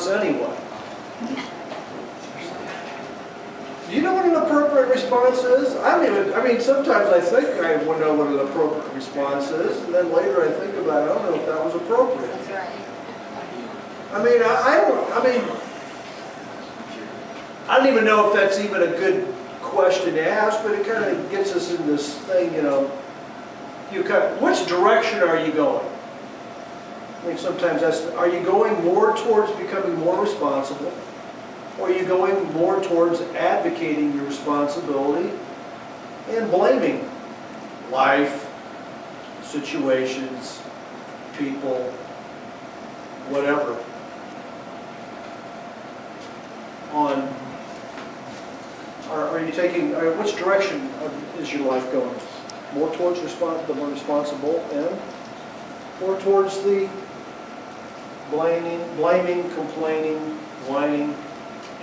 response anyway. Do you know what an appropriate response is? I mean, sometimes I think I would know what an appropriate response is, and then later I think about it, I don't know if that was appropriate. That's right. I don't even know if that's even a good question to ask, but it kind of gets us in this thing, you know, which direction are you going? I mean, sometimes are you going more towards becoming more responsible? Or are you going more towards advocating your responsibility and blaming life, situations, people, whatever, on, are you taking, which direction is your life going? More towards the more responsible end? Or towards the blaming, complaining, whining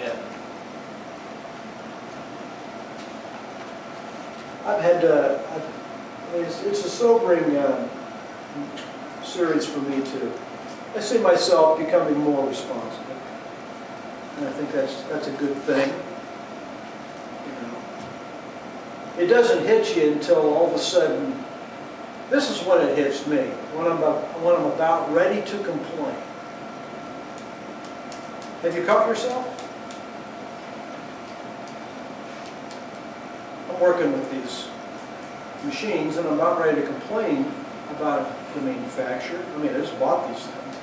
end? It's a sobering series for me too. I see myself becoming more responsible. And I think that's a good thing. You know, it doesn't hit you until all of a sudden, this is when it hits me, when I'm about ready to complain. Have you caught yourself? I'm working with these machines and I'm about ready to complain about the manufacturer. I mean, I just bought these things.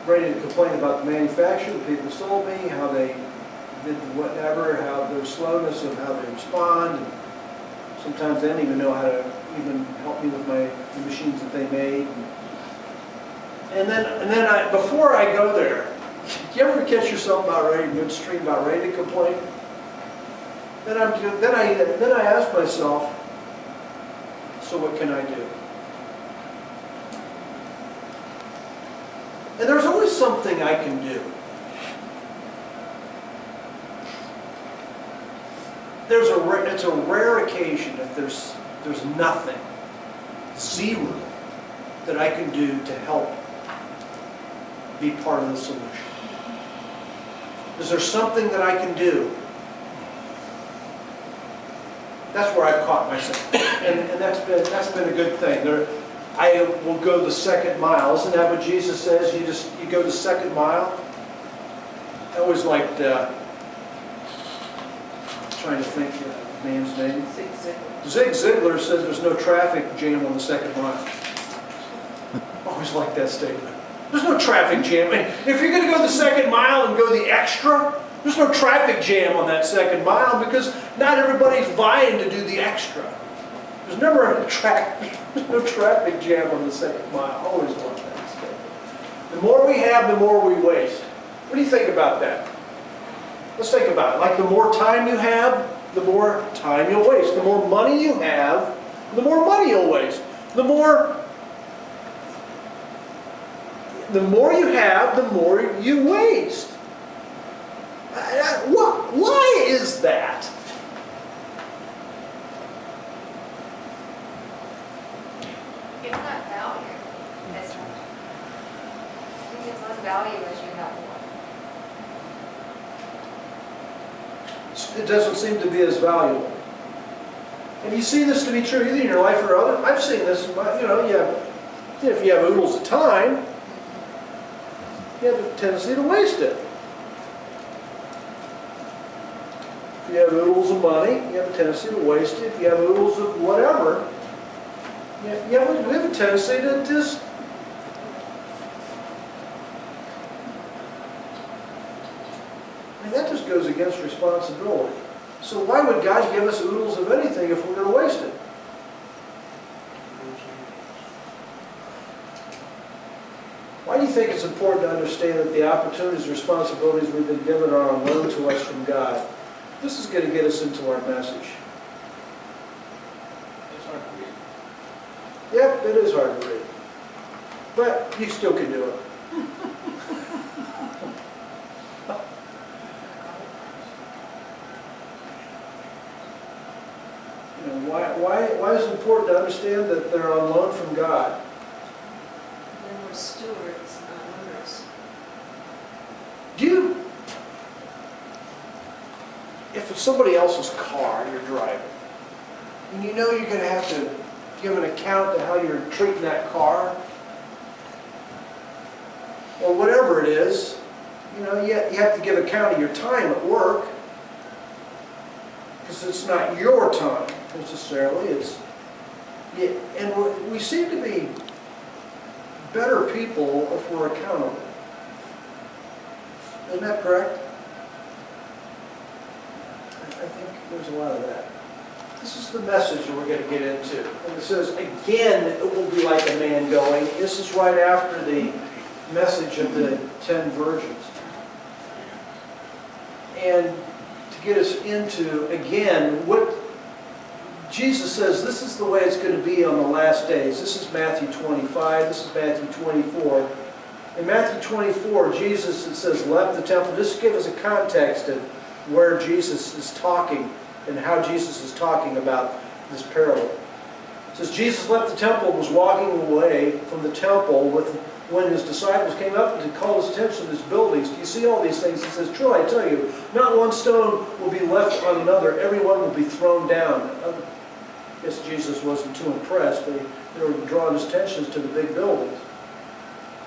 Ready to complain about the manufacturer, the people who sold me, how they did whatever, how their slowness of how they respond. And sometimes they don't even know how to even help me with the machines that they made. And then before I go there, do you ever catch yourself about ready, midstream, about ready to complain? Then I ask myself, so what can I do? And there's always something I can do. It's a rare occasion if there's nothing, zero, that I can do to help be part of the solution. Is there something that I can do? That's where I've caught myself, and that's been a good thing. I will go the second mile. Isn't that what Jesus says? You go the second mile. I always liked. Trying to think of the man's name. Zig Ziglar says there's no traffic jam on the second mile. Always like that statement. There's no traffic jam. If you're going to go the second mile and go the extra, there's no traffic jam on that second mile because not everybody's vying to do the extra. There's never no traffic jam on the second mile. I always love that statement. The more we have, the more we waste. What do you think about that? Let's think about it. Like the more time you have, the more time you'll waste. The more money you have, the more money you'll waste. The more you have, the more you waste. Why is that? It's not value as much. I think it's less value as you have more. It doesn't seem to be as valuable. And you see this to be true either in your life or other. I've seen this. You know, if you have oodles of time, you have a tendency to waste it. If you have oodles of money, you have a tendency to waste it. If you have oodles of whatever, you have a tendency to just. That just goes against responsibility. So why would God give us oodles of anything if we're going to waste it? Why do you think it's important to understand that the opportunities and responsibilities we've been given are on loan to us from God? This is going to get us into our message. It's hard to read. Yep, it is hard to read. But you still can do it. Why is it important to understand that they're on loan from God? Then we're stewards, not owners. If it's somebody else's car you're driving, and you know you're going to have to give an account to how you're treating that car, or whatever it is, you know, you have to give account of your time at work, because it's not your time necessarily. And we seem to be better people if we're accountable. Isn't that correct? I think there's a lot of that. This is the message that we're going to get into. And it says, again, it will be like a man going. This is right after the message of the 10 virgins. And to get us into, again, what Jesus says, this is the way it's going to be on the last days. This is Matthew 25. This is Matthew 24. In Matthew 24, Jesus, it says, left the temple. This gives us a context of where Jesus is talking and how Jesus is talking about this parable. It says, Jesus left the temple and was walking away from the temple when his disciples came up and called his attention to his buildings. Do you see all these things? He says, truly I tell you, not one stone will be left on another. Every one will be thrown down. I guess Jesus wasn't too impressed. They were drawing his attention to the big buildings.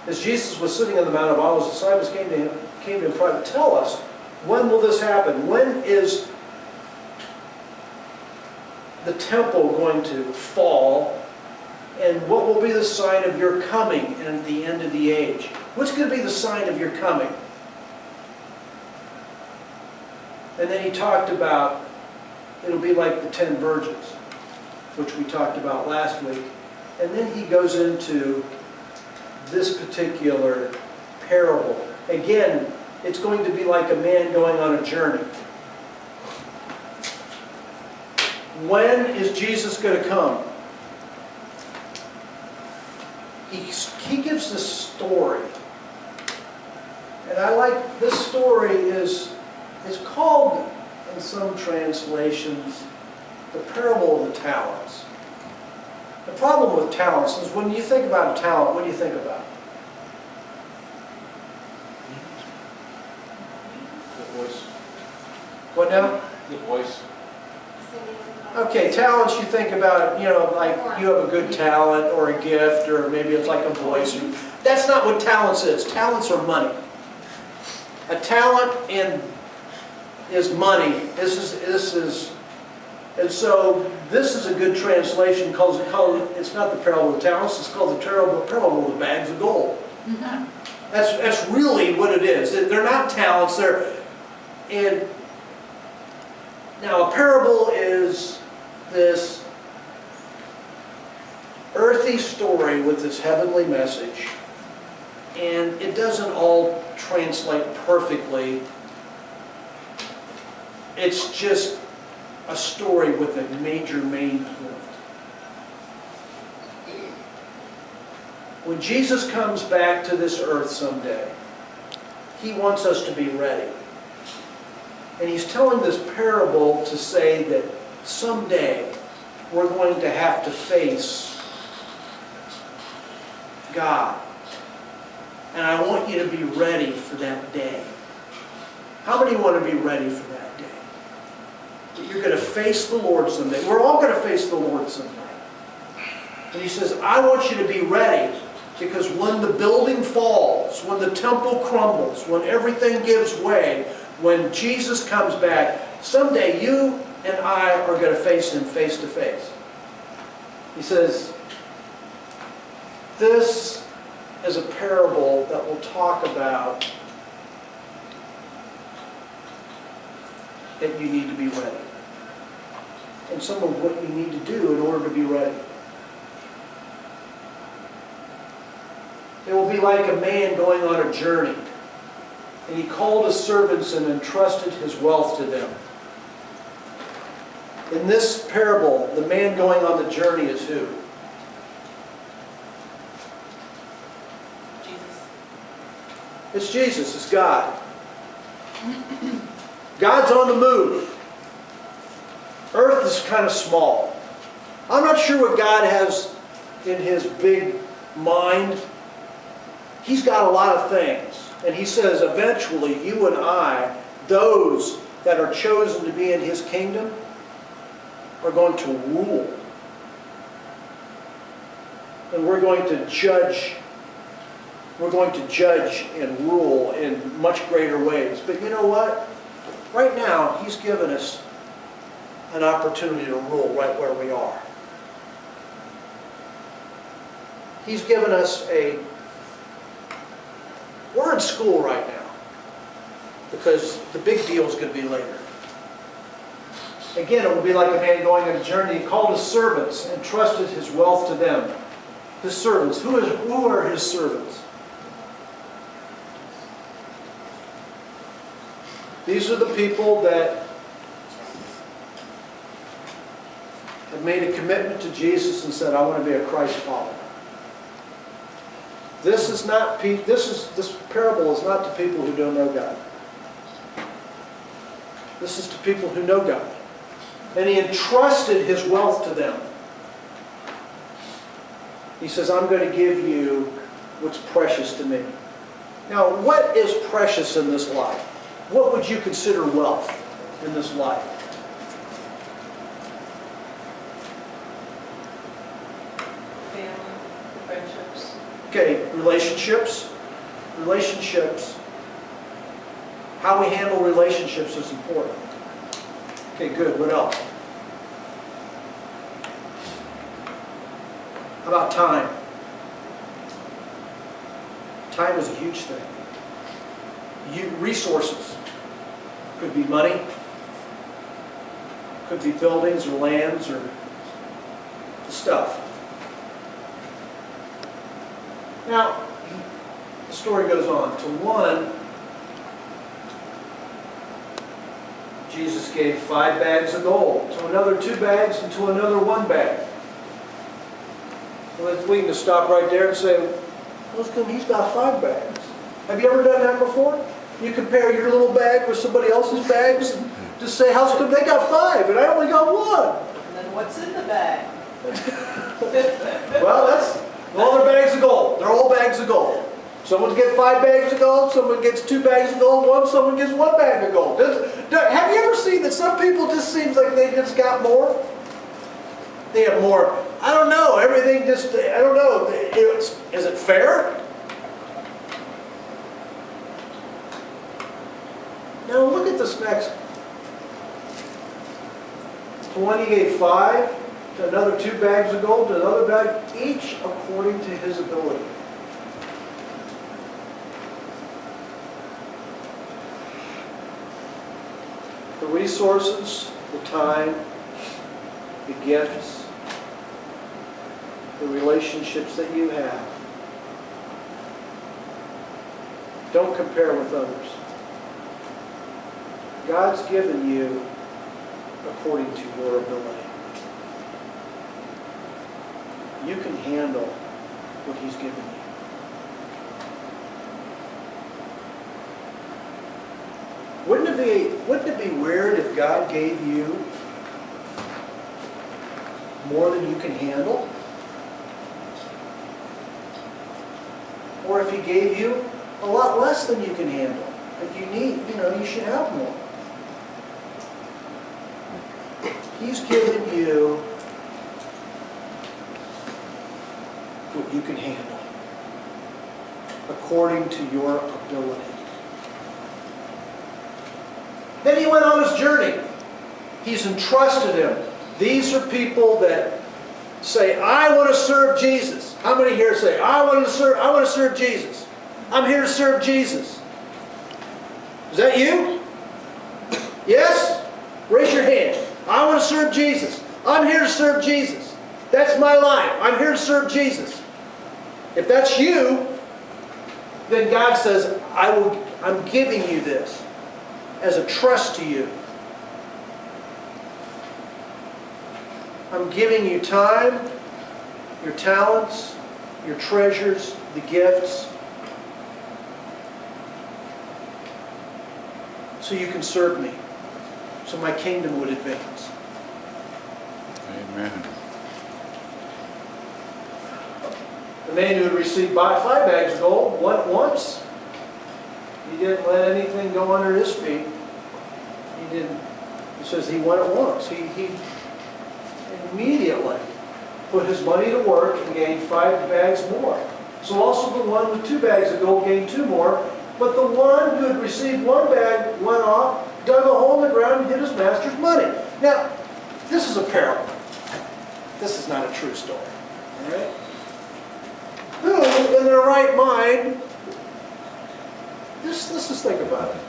As Jesus was sitting on the Mount of Olives, his disciples came to him in private. Tell us, when will this happen? When is the temple going to fall? And what will be the sign of your coming and the end of the age? What's going to be the sign of your coming? And then he talked about, it'll be like the 10 virgins, which we talked about last week. And then he goes into this particular parable. Again, it's going to be like a man going on a journey. When is Jesus going to come? He gives this story. And I like, this story is called, in some translations, the parable of the talents. The problem with talents is when you think about a talent, what do you think about? The voice. What now? The voice. Okay, talents, you think about, you know, like you have a good talent or a gift, or maybe it's like a voice. That's not what talents is. Talents are money. A talent is money. And so this is a good translation. It's not the parable of the talents. It's called the parable of the bags of gold. That's really what it is. They're not talents. Now a parable is this earthy story with this heavenly message, and it doesn't all translate perfectly. It's just a story with a major main point. When Jesus comes back to this earth someday, he wants us to be ready. And he's telling this parable to say that someday we're going to have to face God. And I want you to be ready for that day. How many want to be ready for that day? That you're going to face the Lord someday. We're all going to face the Lord someday. And he says, I want you to be ready, because when the building falls, when the temple crumbles, when everything gives way, when Jesus comes back, someday you and I are going to face him face to face. He says, this is a parable that will talk about that you need to be ready. And some of what you need to do in order to be ready. It will be like a man going on a journey. And he called his servants and entrusted his wealth to them. In this parable, the man going on the journey is who? Jesus. It's Jesus. It's God. God's on the move. Earth is kind of small. I'm not sure what God has in his big mind. He's got a lot of things. And he says, eventually, you and I, those that are chosen to be in his kingdom, are going to rule. And we're going to judge. We're going to judge and rule in much greater ways. But you know what? Right now, he's given us an opportunity to rule right where we are. He's given us we're in school right now, because the big deal is going to be later. Again, it will be like a man going on a journey. He called his servants and trusted his wealth to them. His servants. Who are his servants? These are the people that have made a commitment to Jesus and said, I want to be a Christ follower. This parable is not to people who don't know God. This is to people who know God. And he entrusted his wealth to them. He says, I'm going to give you what's precious to me. Now, what is precious in this life? What would you consider wealth in this life? Family, friendships. Okay, relationships. Relationships. How we handle relationships is important. Okay, good. What else? How about time? Time is a huge thing. Resources. Could be money. Could be buildings or lands or stuff. Now, the story goes on. To one, Jesus gave 5 bags of gold. To another 2 bags, and to another 1 bag. Well, we can just stop right there and say, well, come, he's got 5 bags. Have you ever done that before? You compare your little bag with somebody else's bags and just say, how come they got 5 and I only got 1? And then what's in the bag? Well, they're bags of gold. They're all bags of gold. Someone gets 5 bags of gold, someone gets 2 bags of gold, someone gets 1 bag of gold. Have you ever seen that some people just seems like they just got more? They have more. I don't know. Everything just, I don't know. Is it fair? Now look at this next. To one he gave 5, to another 2 bags of gold, to another bag, each according to his ability. The resources, the time, the gifts, the relationships that you have. Don't compare with others. God's given you according to your ability. You can handle what He's given you. Wouldn't it be weird if God gave you more than you can handle? Or if He gave you a lot less than you can handle? If you need, you should have more. He's given you what you can handle according to your ability. Then he went on his journey. He's entrusted him. These are people that say, I want to serve Jesus. How many here say, I want to serve Jesus. I'm here to serve Jesus. Is that you? Yes? Raise your hand. I want to serve Jesus. I'm here to serve Jesus. That's my life. I'm here to serve Jesus. If that's you, then God says, I'm giving you this as a trust to you. I'm giving you time, your talents, your treasures, the gifts, so you can serve me, so my kingdom would advance. Amen. The man who had received 5 bags of gold went once, He didn't let anything go under his feet. He didn't, it says he went at once. He immediately put his money to work and gained 5 bags more. So also the one with 2 bags of gold gained 2 more. But the one who had received 1 bag went off, dug a hole in the ground, and hid his master's money. Now, this is a parable. This is not a true story. All right? Who, in their right mind, let's just think about it,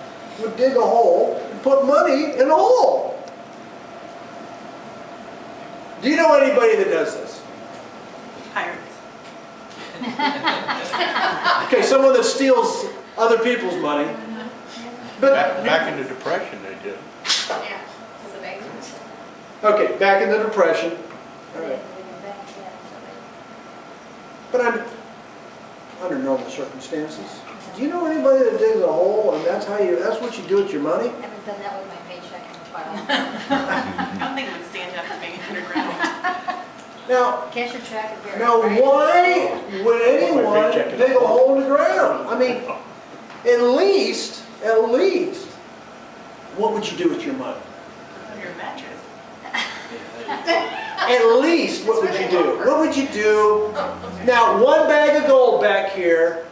would dig a hole and put money in a hole? Do you know anybody that does this? Pirates. Okay, someone that steals other people's money. But Back in the Depression, they did. Yeah, because the bank was. okay, back in the Depression. All right. But I'm under normal circumstances. Do you know anybody that digs a hole and that's what you do with your money? I haven't done that with my paycheck in quite a while. I don't think it would stand up to being underground. Now, Cash your check and bear. Now, why would anyone dig a hole in the ground? I mean, at least, what would you do with your money? Your mattress. At least, what would you do? What would you do? Now, 1 bag of gold back here,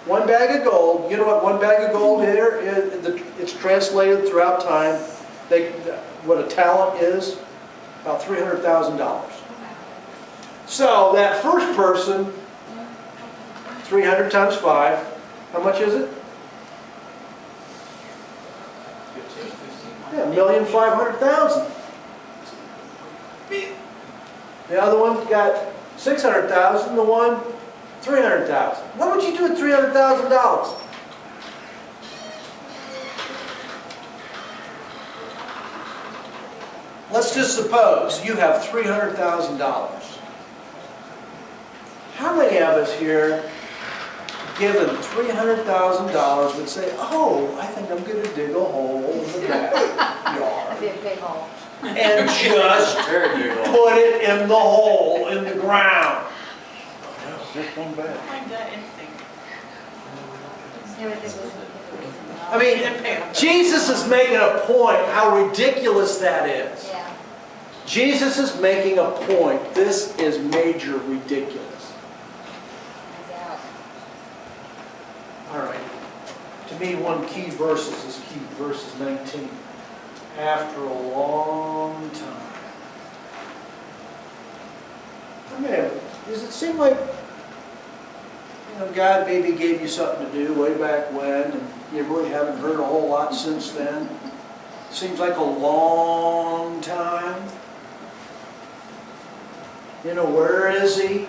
1 bag of gold, you know what 1 bag of gold here is? It's translated throughout time. What a talent is, about $300,000. So that first person, 300 times 5, how much is it? Yeah, 1,500,000. The other one got 600,000. The one 300,000. What would you do with $300,000? Let's just suppose you have $300,000. How many of us here, given $300,000, would say, oh, I think I'm going to dig a hole in the backyard That'd be a big hole. and just put it in the hole in the ground? Just 1 bag. I like that instinct. Yeah, but this was. I mean, Jesus is making a point how ridiculous that is. Yeah. Jesus is making a point. This is major ridiculous. He's out. All right. To me, one key verse is key. Verse 19. After a long time. I mean, does it seem like, God maybe gave you something to do way back when, and you really haven't heard a whole lot since then? Seems like a long time. Where is he?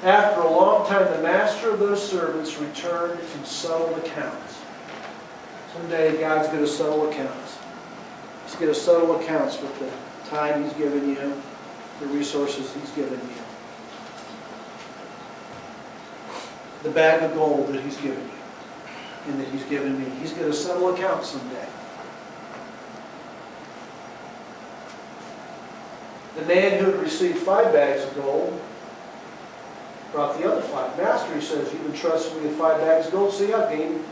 After a long time, the master of those servants returned and settled accounts. Someday God's going to settle accounts. He's going to settle accounts with the time He's given you, the resources He's given you, the bag of gold that He's given you, and that He's given me. He's going to settle accounts someday. The man who had received 5 bags of gold brought the other 5. Master, he says, you've entrusted me with 5 bags of gold. See, I've gained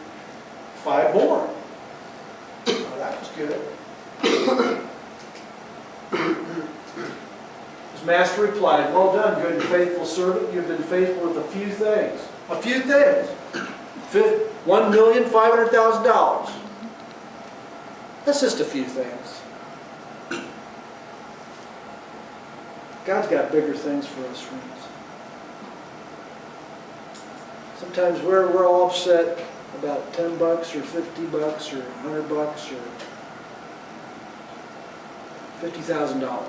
5 more. Oh, that was good. His master replied, well done, good and faithful servant. You've been faithful with a few things. A few things. $1,500,000. That's just a few things. God's got bigger things for us, friends. Sometimes we're all upset about $10 or $50 or $100 or $50,000.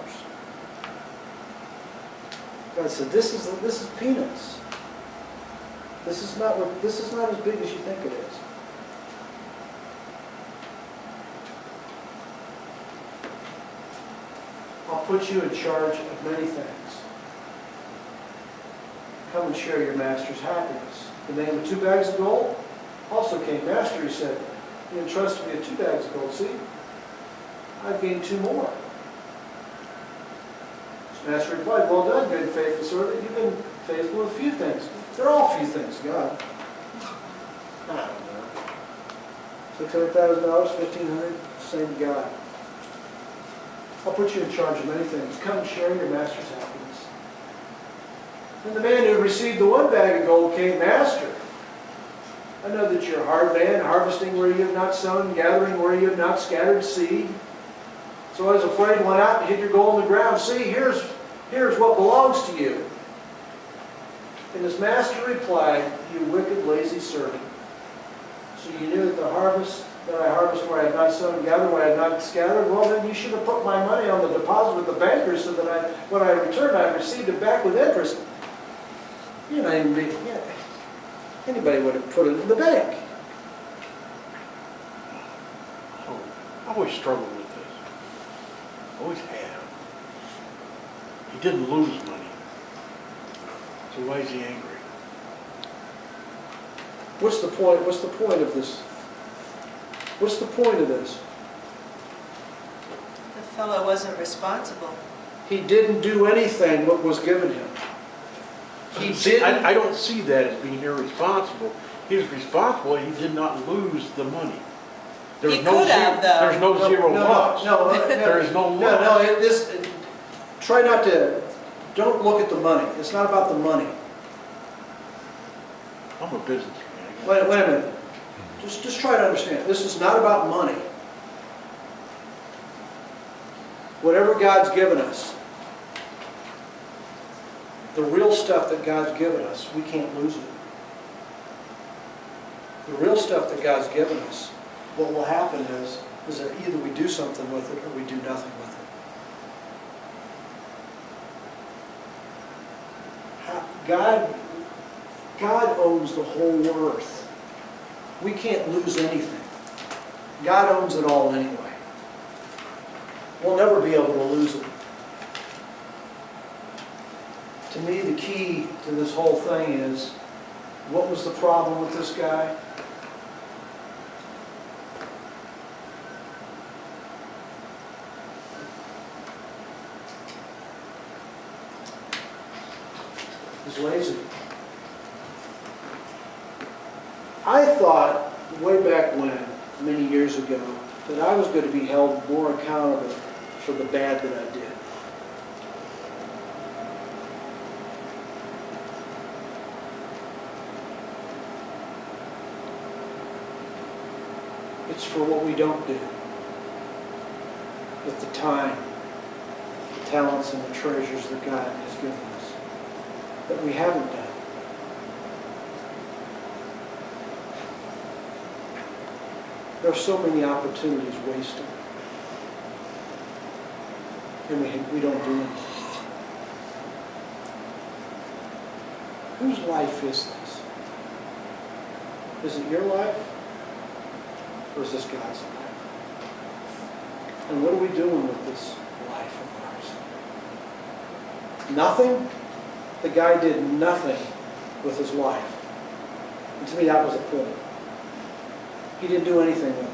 God said, "This is peanuts. This is not as big as you think it is." I'll put you in charge of many things. Come and share your master's happiness. The man with 2 bags of gold also came. Master, he said, you entrusted me with 2 bags of gold. See, I've gained 2 more. His master replied, well done, good and faithful servant. You've been faithful with a few things. They're all few things, God. I don't know. $600,000, $1,500, same guy. I'll put you in charge of many things. Come and share your master's happiness. And the man who received the one bag of gold came, Master, I know that you're a hard man, harvesting where you have not sown, gathering where you have not scattered seed. So I was afraid and went out and hid your gold in the ground. See, here's what belongs to you. And his master replied, You wicked, lazy servant. So you knew that the harvest that I harvest where I had not sown and gathered where I had not scattered? Well, then you should have put my money on the deposit with the bankers so that when I returned, I received it back with interest. You know, anybody would have put it in the bank. So, I always struggled with this. Always have. He didn't lose money. So why is he angry? What's the point? What's the point of this? What's the point of this? The fellow wasn't responsible. He didn't do anything what was given him. He didn't. I don't see that as being irresponsible. He was responsible. He did not lose the money. There's He could have, though. There's no zero loss. No, There is no loss. Try not to, don't look at the money. It's not about the money. I'm a businessman. Wait a minute. Just try to understand. This is not about money. Whatever God's given us, the real stuff that God's given us, we can't lose it. The real stuff that God's given us, what will happen is that either we do something with it or we do nothing with it. God owns the whole earth. We can't lose anything. God owns it all anyway. We'll never be able to lose it. To me, the key to this whole thing is, what was the problem with this guy? He's lazy. I thought, way back when, many years ago, that I was going to be held more accountable for the bad that I did. It's for what we don't do with the time, the talents, and the treasures that God has given us, that we haven't done. There are so many opportunities wasted, and we don't do anything. Whose life is this? Is it your life? Or is this God's life? And what are we doing with this life of ours? Nothing? The guy did nothing with his life. And to me, that was the point. He didn't do anything with it.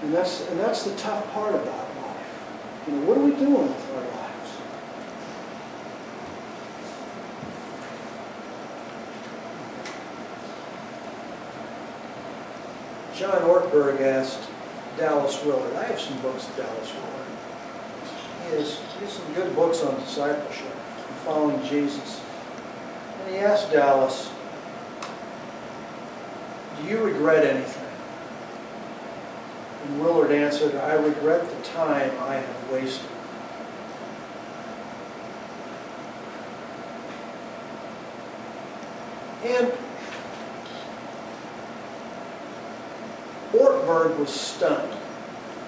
And that's the tough part about life. You know, what are we doing with our lives? John Ortberg asked Dallas Willard. I have some books of Dallas Willard. He has some good books on discipleship and following Jesus. And he asked Dallas, do you regret anything? And Willard answered, I regret the time I have wasted. And Ortberg was stunned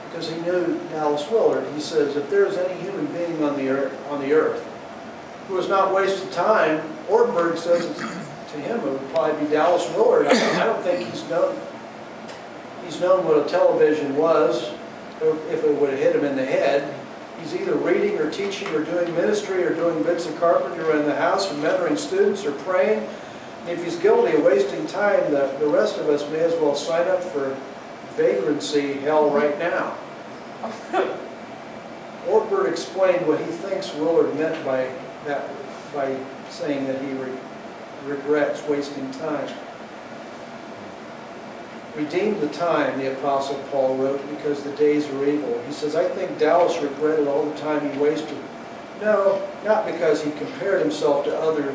because he knew Dallas Willard. He says, if there's any human being on the earth who has not wasted time, Ortberg says to him it would probably be Dallas Willard. I don't think he's known what a television was, or if it would have hit him in the head. He's either reading or teaching or doing ministry or doing bits of carpentry in the house or mentoring students or praying. And if he's guilty of wasting time, the rest of us may as well sign up for vagrancy hell right now. Ortberg explained what he thinks Willard meant by saying that regrets, wasting time. Redeem the time, the Apostle Paul wrote, because the days are evil. He says, I think Dallas regretted all the time he wasted. No, not because he compared himself to other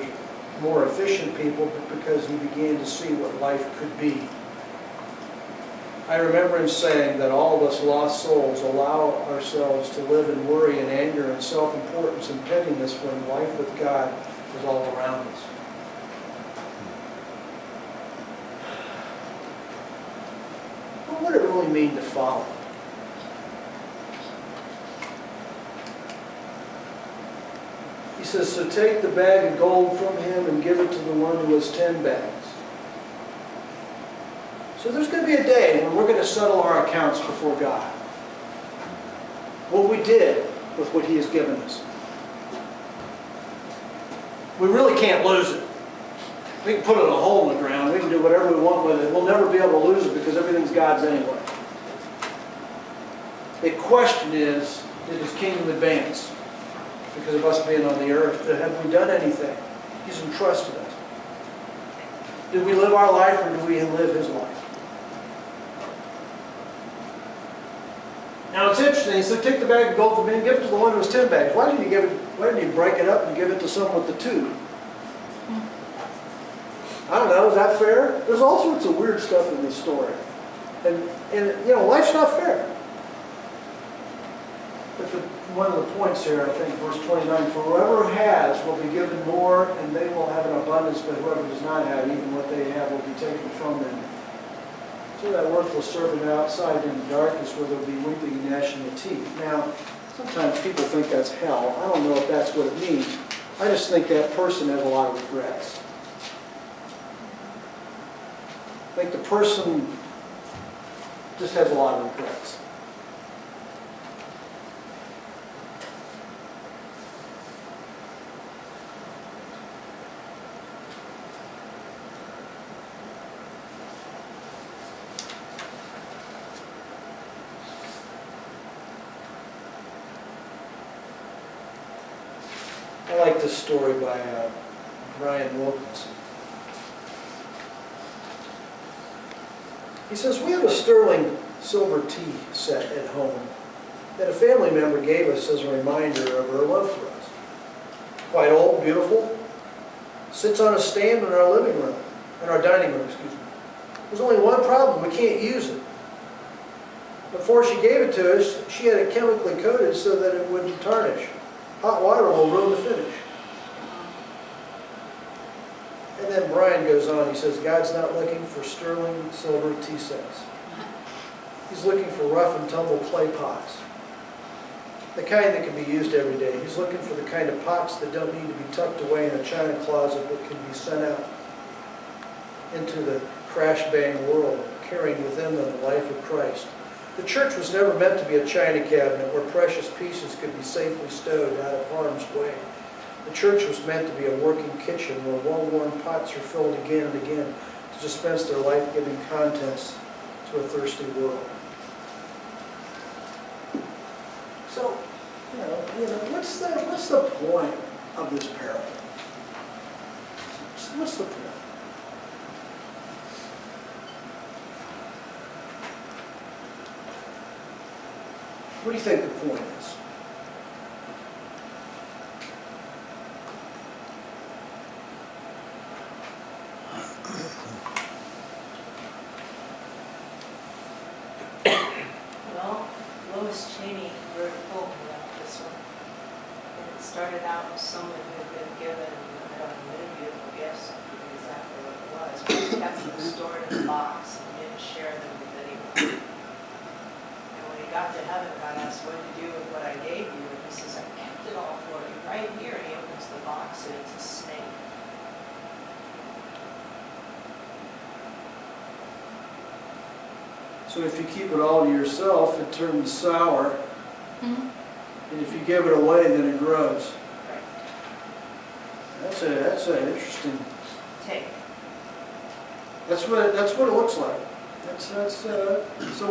more efficient people, but because he began to see what life could be. I remember him saying that all of us lost souls allow ourselves to live in worry and anger and self-importance and pettiness when life with God is all around us. What would it really mean to follow? He says, so take the bag of gold from him and give it to the one who has 10 bags. So there's going to be a day when we're going to settle our accounts before God. What we did with what he has given us. We really can't lose it. We can put it in a hole in the ground. We can do whatever we want with it. We'll never be able to lose it because everything's God's anyway. The question is, did his kingdom advance? Because of us being on the earth, have we done anything? He's entrusted us. Did we live our life or do we live his life? Now it's interesting, he said, take the bag of gold from me and give it to the one who has 10 bags. Why didn't he break it up and give it to someone with the 2? I don't know, is that fair? There's all sorts of weird stuff in this story. And you know, life's not fair. But one of the points here, I think, verse 29, for whoever has will be given more, and they will have an abundance, but whoever does not have, even what they have will be taken from them. So that worthless servant outside in the darkness where there will be weeping and gnashing of teeth. Now, sometimes people think that's hell. I don't know if that's what it means. I just think that person has a lot of regrets. I think the person just has a lot of regrets. I like this story by Brian Wilkinson. He says, we have a sterling silver tea set at home that a family member gave us as a reminder of her love for us. Quite old, beautiful, sits on a stand in our living room, in our dining room, excuse me. There's only one problem, we can't use it. Before she gave it to us, she had it chemically coated so that it wouldn't tarnish. Hot water will ruin the finish. And then Brian goes on, he says, God's not looking for sterling silver tea sets. He's looking for rough and tumble clay pots. The kind that can be used every day. He's looking for the kind of pots that don't need to be tucked away in a china closet but can be sent out into the crash-bang world, carrying within them the life of Christ. The church was never meant to be a china cabinet where precious pieces could be safely stowed out of harm's way. The church was meant to be a working kitchen where well-worn pots are filled again and again to dispense their life-giving contents to a thirsty world. So, you know, what's the point of this parable? What's the point? What do you think the point is? Well, Lois Cheney wrote a poem about this one. And it started out with someone who had been given, I don't know, many beautiful gifts, I forget exactly what it was, but he kept them stored in a box and didn't share them with anyone. And when he got to heaven, God asked, what did you do with what I gave you? And he says, I kept it all for you, right here. And he opens the box and it's a snake. So if you keep it all to yourself, it turns sour. Mhm. And if you give it away, then it grows. Right. That's an interesting. Take. That's what it looks like. So